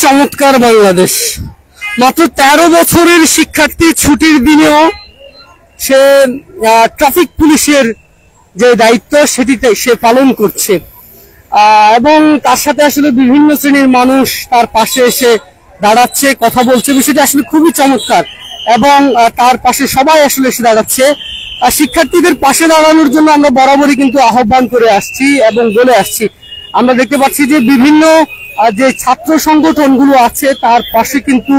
চমৎকার বাংলাদেশ। মাত্র 13 বছরের শিক্ষার্থী ছুটির দিনেও সে ট্রাফিক পুলিশের যে দায়িত্ব সেটিতে সে পালন করছে, এবং তার সাথে আসলে বিভিন্ন শ্রেণীর মানুষ তার পাশে এসে দাঁড়াচ্ছে, কথা বলছে। বিষয়টি আসলে খুবই চমৎকার এবং তার পাশে সবাই আসলে এসে দাঁড়াচ্ছে। শিক্ষার্থীদের পাশে দাঁড়ানোর জন্য আমরা বরাবরই কিন্তু আহ্বান করে আসছি এবং বলে আসছি। আমরা দেখতে পাচ্ছি যে বিভিন্ন যে ছাত্র সংগঠনগুলো আছে তার পাশে কিন্তু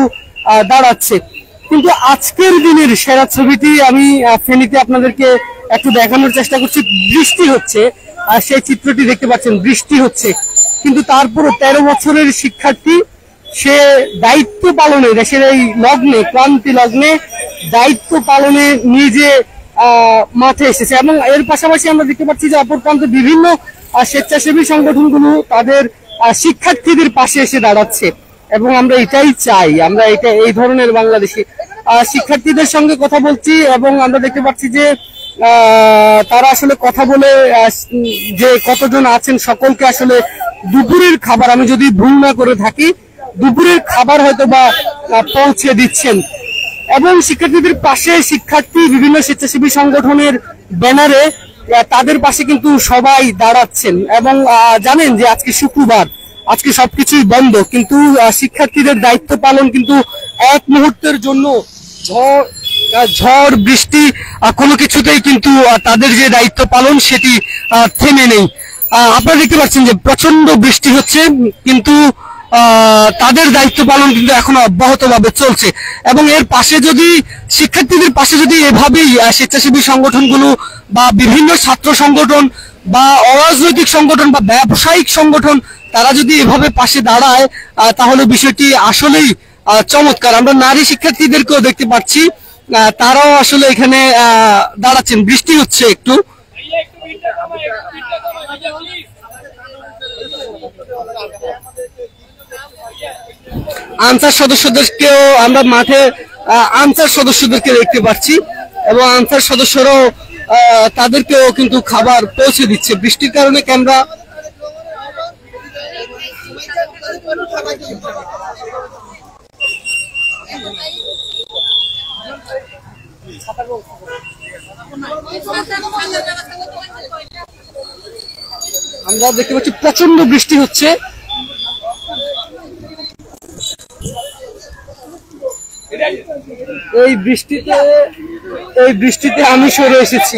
দাঁড়াচ্ছে। কিন্তু আজকের দিনের সেরা ছবিটি আমি ফেনীতে আপনাদেরকে একটু দেখানোর চেষ্টা করছি। বৃষ্টি হচ্ছে, সেই চিত্রটি দেখতে পাচ্ছেন, বৃষ্টি হচ্ছে, কিন্তু তারপরও 13 বছরের শিক্ষার্থী সে দায়িত্ব পালনে, দেশের এই লগ্নে, ক্রান্তি লগ্নে দায়িত্ব পালনে নিজে মাঠে এসেছে। এবং এর পাশাপাশি আমরা দেখতে পাচ্ছি যে অপর প্রান্তে বিভিন্ন স্বেচ্ছাসেবী সংগঠনগুলো তাদের শিক্ষার্থীদের পাশে এসে দাঁড়াচ্ছে, এবং আমরা এটাই চাই। আমরা এই ধরনের বাংলাদেশি শিক্ষার্থীদের সঙ্গে কথা বলছি এবং আমরা দেখতে পাচ্ছি যে তারা আসলে কথা বলে যে কতজন আছেন সকলকে আসলে দুপুরের খাবার, আমি যদি ভুল না করে থাকি, দুপুরের খাবার হয়তো বা পৌঁছে দিচ্ছেন। এবং শিক্ষার্থীদের পাশে শিক্ষার্থী বিভিন্ন স্বেচ্ছাসেবী সংগঠনের ব্যানারে তাদের পাশে কিন্তু সবাই দাঁড়াচ্ছেন। এবং জানেন যে আজকে শুক্রবার, আজকে সবকিছুই বন্ধ, কিন্তু শিক্ষার্থীদের দায়িত্ব পালন কিন্তু এক মুহূর্তের জন্য ঝড় বৃষ্টি কোনো কিছুতেই কিন্তু তাদের যে দায়িত্ব পালন সেটি থেমে নেই। আপনারা দেখতে পাচ্ছেন যে প্রচন্ড বৃষ্টি হচ্ছে, কিন্তু তাদের দায়িত্ব পালন কিন্তু এখনো অব্যাহতভাবে চলছে। এবং এর পাশে যদি শিক্ষার্থীদের পাশে যদি এভাবেই স্বেচ্ছাসেবী সংগঠনগুলো বা বিভিন্ন ছাত্র সংগঠন বা অরাজনৈতিক সংগঠন বা ব্যবসায়িক সংগঠন তারা যদি এভাবে পাশে দাঁড়ায়, তাহলে বিষয়টি আসলেই চমৎকার। আমরা নারী শিক্ষার্থীদেরকেও দেখতে পাচ্ছি, তারাও আসলে এখানে দাঁড়াচ্ছেন। বৃষ্টি হচ্ছে একটু, আনসার সদস্যদেরকেও আমরা মাঠে আনসার সদস্যদেরকে দেখতে পাচ্ছি, এবং আনসার সদস্যরাও তাদেরকেও কিন্তু খাবার পৌঁছে দিচ্ছে। বৃষ্টির কারণে ক্যামেরা আমরা দেখতে পাচ্ছি প্রচন্ড বৃষ্টি হচ্ছে। এই বৃষ্টিতে আমি সরে এসেছি।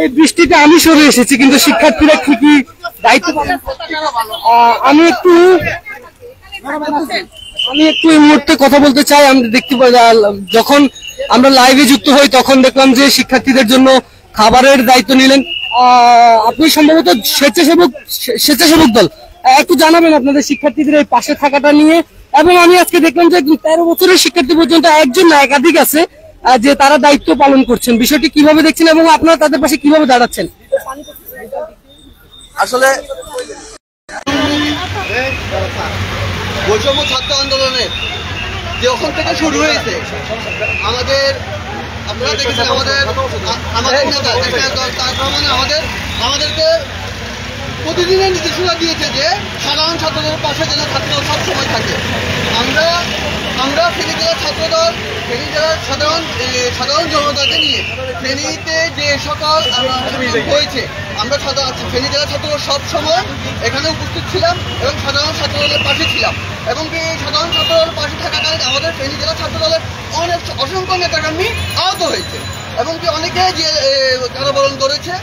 এই বৃষ্টিতে আমি সরে এসেছি, কিন্তু শিক্ষার্থীরা ঠিকই দায়িত্ব পালন করছে। আমি একটু এই মুহূর্তে কথা বলতে চাই। আমি দেখতে পাই যখন আমরা লাইভে যুক্ত হই তখন দেখলাম যে শিক্ষার্থীদের জন্য খাবারের দায়িত্ব নিলেন আপনি সম্ভবত স্বেচ্ছাসেবক দল। একটু জানাবেন আপনাদের শিক্ষার্থীদের এই পাশে থাকাটা নিয়ে। এবং আমি আজকে দেখলাম যে 13 বছরের শিক্ষার্থী পর্যন্ত একজন না একাধিক আছে যে তারা দায়িত্ব পালন করছেন। বিষয়টি কিভাবে দেখছেন এবং আপনারা তাদের পাশে কিভাবে দাঁড়াচ্ছেন? আসলে বৈষম্য ছাত্র আন্দোলনের যখন থেকে শুরু হয়েছে, আপনারা দেখেছেন আমাদের নেতা আমাদেরকে প্রতিদিনের নির্দেশনা দিয়েছে যে সাধারণ ছাত্রদের পাশে যেন ছাত্রদল সবসময় থাকে। আমরা ফেনী জেলার ছাত্রদল, ফেনী জেলার সাধারণ জনতাকে নিয়ে ফেনীতে যে সকল হয়েছে, আমরা ফেনী জেলার ছাত্রদল সবসময় এখানে উপস্থিত ছিলাম এবং সাধারণ ছাত্রদলের পাশে ছিলাম। এবং কি এই সাধারণ ছাত্রদলের পাশে থাকাকালীন আমাদের ফেনী জেলা ছাত্রদলের অসংখ্য নেতাকর্মী আহত হয়েছে এবং কি অনেকে যে কারাবরণ করেছে।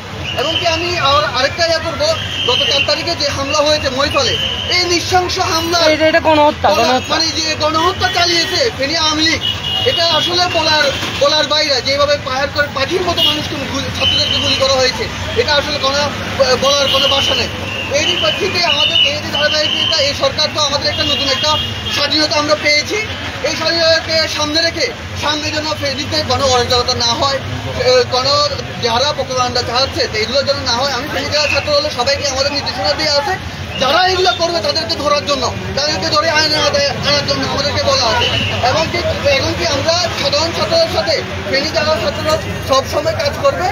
এবং কি আমি আরেকটা করবো, গত 4 তারিখে যে হামলা হয়েছে মহিফলে, এই নৃশংস হামলা মানে যে গণহত্যা চালিয়েছে ফেনী আওয়ামী লীগ, এটা আসলে বলার বাইরে। যেভাবে পাহাড় করে পাখির মতো মানুষকে ছাত্রদেরকে গুলি করা হয়েছে, এটা আসলে বলার কোনো ভাষা নেই। এরই প্রেক্ষিতে আমাদের এই যে ধারাবাহিকতা, এই সরকার তো আমাদের একটা নতুন একটা স্বাধীনতা আমরা পেয়েছি। এই স্বাধীনতাকে সামনে রেখে সামনে যেন ফেনীতে গণ অরাজকতা না হয়, যারা প্রোপাগান্ডা চালাচ্ছে এইগুলো যেন না হয়। আমি ফেনী জেলা ছাত্র দলের সবাইকে আমাদের নির্দেশনা দিয়ে আছে যারা এগুলো করবে তাদেরকে ধরার জন্য, তাদেরকে ধরে আনার জন্য আমাদেরকে বলা আছে। এবং কি আমরা সাধারণ ছাত্রদের সাথে ফেনী জেলার ছাত্ররা সবসময় কাজ করবে।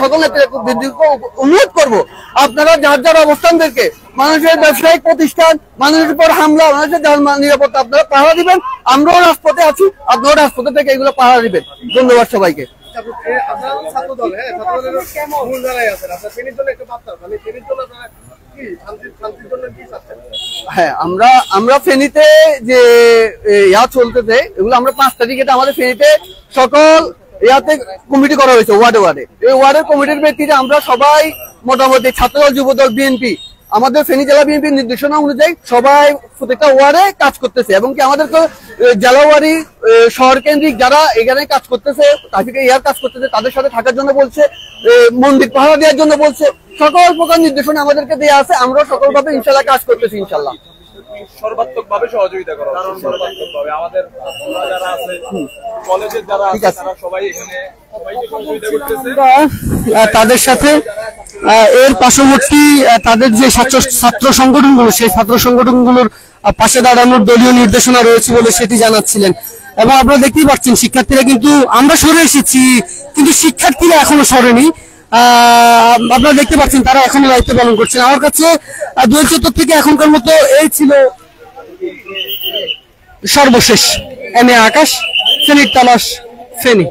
সকল নেতৃত্বকে অনুরোধ করবো, আপনারা যার যার অবস্থানদেরকে মানুষের ব্যবসায়িক প্রতিষ্ঠান, মানুষের উপর হামলা, মানুষের নিরাপত্তা আপনারা পাহারা দিবেন। আমরাও রাজপথে আছি, আপনারাও রাজপথে থেকে এগুলো পাহারা দিবেন। ধন্যবাদ সবাইকে। হ্যাঁ, আমরা ফেনীতে যে চলতেছে এগুলো আমরা 5 তারিখে আমাদের ফেনীতে সকল ইয়াতে কমিটি করা হয়েছে ওয়ার্ডে ওয়ার্ডে। এই ওয়ার্ডের কমিটির ব্যক্তিরা আমরা সবাই মোটামুটি ছাত্রদল, যুবদল, বিএনপি, আমাদের ফেনী জেলা বিএনপির নির্দেশনা অনুযায়ী সবাই প্রত্যেকটা ওয়ার্ডে কাজ করতেছে। এবং কি আমাদের জেলা ওয়ারি শহর কেন্দ্রিক যারা এখানে কাজ করতেছে, ট্রাফিক এয়ার কাজ করতেছে, তাদের সাথে থাকার জন্য বলছে, মন্দির পাহারা দেওয়ার জন্য বলছে, সকল প্রকার নির্দেশনা আমাদেরকে দেওয়া আছে। আমরা সকলভাবে ইনশাল্লাহ কাজ করতেছি ইনশাল্লাহ। সর্বাত্মকভাবে সহযোগিতা করা, সর্বাত্মকভাবে আমাদের যারা আছে কলেজের যারা আছে তারা সবাই এখানে তাদের সাথে এর পার্শ্ববর্তী তাদের যে ছাত্র সংগঠনগুলো, সেই ছাত্র সংগঠনগুলোর পাশে দাঁড়ানোর দলীয় নির্দেশনা রয়েছে বলে সেটি জানাচ্ছিলেন। এবং আপনারা দেখতেই পাচ্ছেন শিক্ষার্থীরা কিন্তু, আমরা সরে এসেছি কিন্তু শিক্ষার্থীরা এখনো সরেনি। আপনারা দেখতে পাচ্ছেন তারা এখনো দায়িত্ব পালন করছেন। আমার কাছে 2014 থেকে এখনকার মতো এই ছিল সর্বশেষ। এম এ আকাশ, ফেনীর তালাশ, ফেনী।